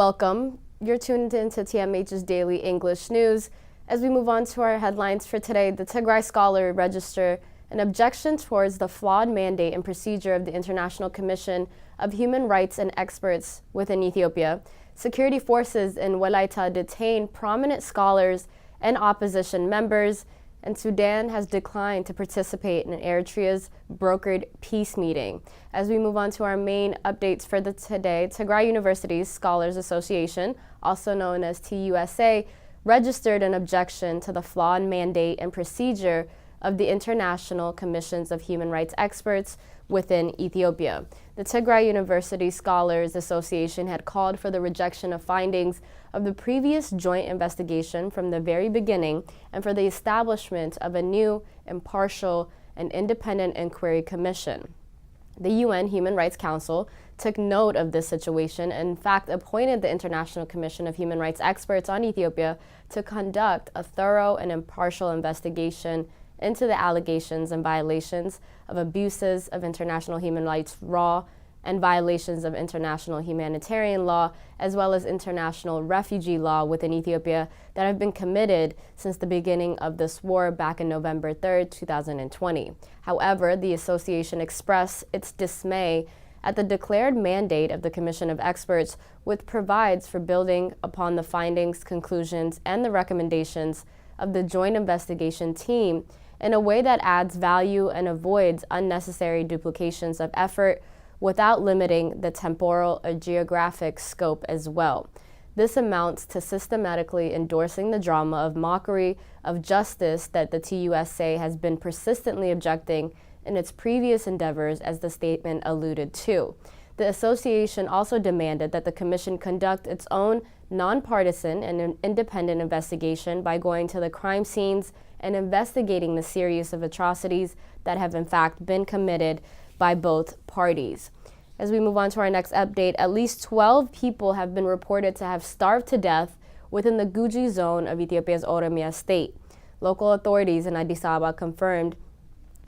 Welcome. You're tuned into TMH's Daily English News. As we move on to our headlines for today, the Tigray scholar registered an objection towards the flawed mandate and procedure of the International Commission of Human Rights and Experts within Ethiopia. Security forces in Walaita detained prominent scholars and opposition members, and Sudan has declined to participate in Eritrea's brokered peace meeting. As we move on to our main updates for today, Tigray University's Scholars Association, also known as TUSA, registered an objection to the flawed mandate and procedure of the International Commissions of Human Rights Experts within Ethiopia. The Tigray University Scholars Association had called for the rejection of findings of the previous joint investigation from the very beginning and for the establishment of a new, impartial, and independent inquiry commission. The UN Human Rights Council took note of this situation and, in fact, appointed the International Commission of Human Rights Experts on Ethiopia to conduct a thorough and impartial investigation into the allegations and violations of abuses of international human rights law and violations of international humanitarian law, as well as international refugee law within Ethiopia that have been committed since the beginning of this war back in November 3rd, 2020. However, the association expressed its dismay at the declared mandate of the Commission of Experts, which provides for building upon the findings, conclusions, and the recommendations of the Joint Investigation Team in a way that adds value and avoids unnecessary duplications of effort without limiting the temporal or geographic scope as well. This amounts to systematically endorsing the drama of mockery of justice that the TUSA has been persistently objecting in its previous endeavors, as the statement alluded to. The association also demanded that the commission conduct its own nonpartisan and independent investigation by going to the crime scenes and investigating the series of atrocities that have in fact been committed by both parties. As we move on to our next update, at least 12 people have been reported to have starved to death within the Guji zone of Ethiopia's Oromia state. Local authorities in Addis Ababa confirmed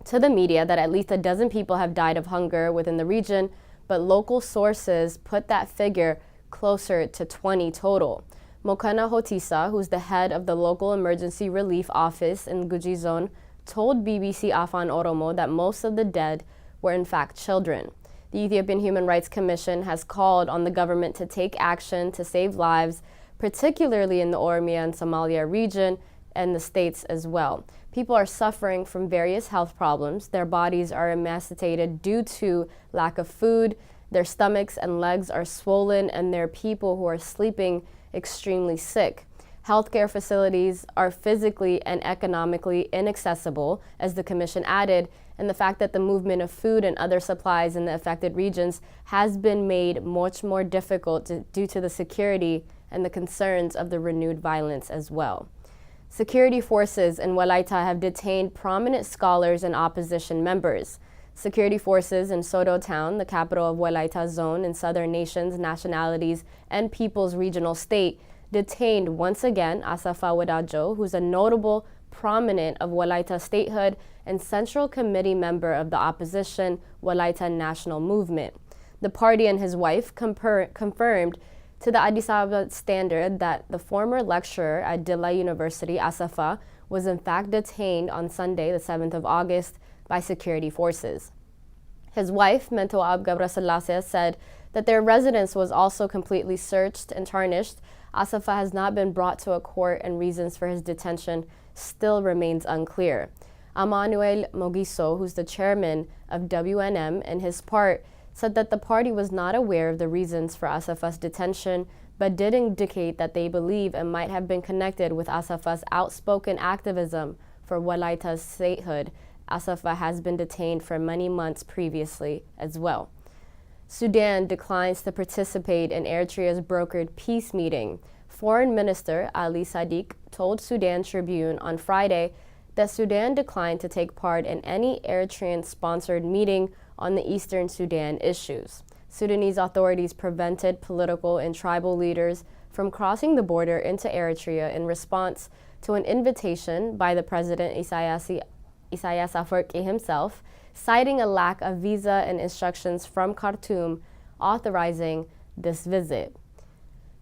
to the media that at least a dozen people have died of hunger within the region, but local sources put that figure closer to 20 total. Mokana Hotisa, who's the head of the local emergency relief office in Guji zone, told BBC Afan Oromo that most of the dead were in fact children. The Ethiopian Human Rights Commission has called on the government to take action to save lives, particularly in the Oromia and Somalia region and the states as well. People are suffering from various health problems. Their bodies are emaciated due to lack of food. Their stomachs and legs are swollen, and there are people who are sleeping extremely sick. Healthcare facilities are physically and economically inaccessible, as the commission added, and the fact that the movement of food and other supplies in the affected regions has been made much more difficult due to the security and the concerns of the renewed violence as well. Security forces in Walaita have detained prominent scholars and opposition members. Security forces in Sodo town, the capital of Walaita zone in southern nations, nationalities, and peoples regional state, detained once again Asafa Wadajo, who's a notable prominent of Walaita statehood and central committee member of the opposition Walaita National Movement. The party and his wife confirmed to the Addis Ababa Standard that the former lecturer at Dilla University, Asafa, was in fact detained on Sunday, the 7th of August, by security forces. His wife, Mento Ab Gabraselassie, said that their residence was also completely searched and tarnished. Asafa has not been brought to a court, and reasons for his detention still remains unclear. Emmanuel Mogiso, who's the chairman of WNM, and his part, said that the party was not aware of the reasons for Asafa's detention, but did indicate that they believe it might have been connected with Asafa's outspoken activism for Walaita's statehood. Asafa has been detained for many months previously as well. Sudan declines to participate in Eritrea's brokered peace meeting. Foreign Minister Ali Sadiq told Sudan Tribune on Friday that Sudan declined to take part in any Eritrean-sponsored meeting on the Eastern Sudan issues. Sudanese authorities prevented political and tribal leaders from crossing the border into Eritrea in response to an invitation by the President Isaias Afwerki himself, citing a lack of visa and instructions from Khartoum authorizing this visit.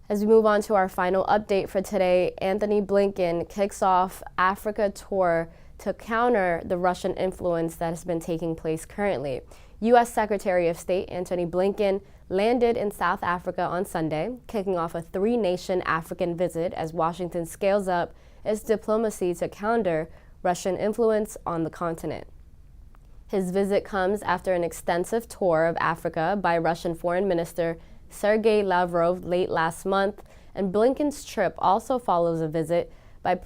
As we move on to our final update for today, Antony Blinken kicks off Africa tour to counter the Russian influence that has been taking place currently. U.S. Secretary of State Antony Blinken landed in South Africa on Sunday, kicking off a three-nation African visit as Washington scales up its diplomacy to counter Russian influence on the continent. His visit comes after an extensive tour of Africa by Russian Foreign Minister Sergei Lavrov late last month, and Blinken's trip also follows a visit by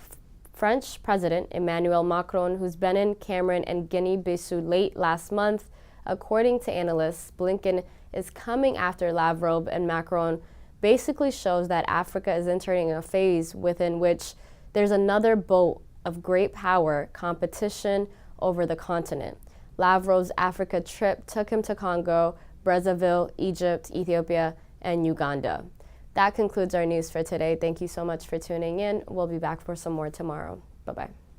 French President Emmanuel Macron, who's been in Cameroon and Guinea-Bissau late last month. According to analysts, Blinken is coming after Lavrov and Macron basically shows that Africa is entering a phase within which there's another boat of great power competition over the continent. Lavrov's Africa trip took him to Congo, Brazzaville, Egypt, Ethiopia, and Uganda. That concludes our news for today. Thank you so much for tuning in. We'll be back for some more tomorrow. Bye-bye.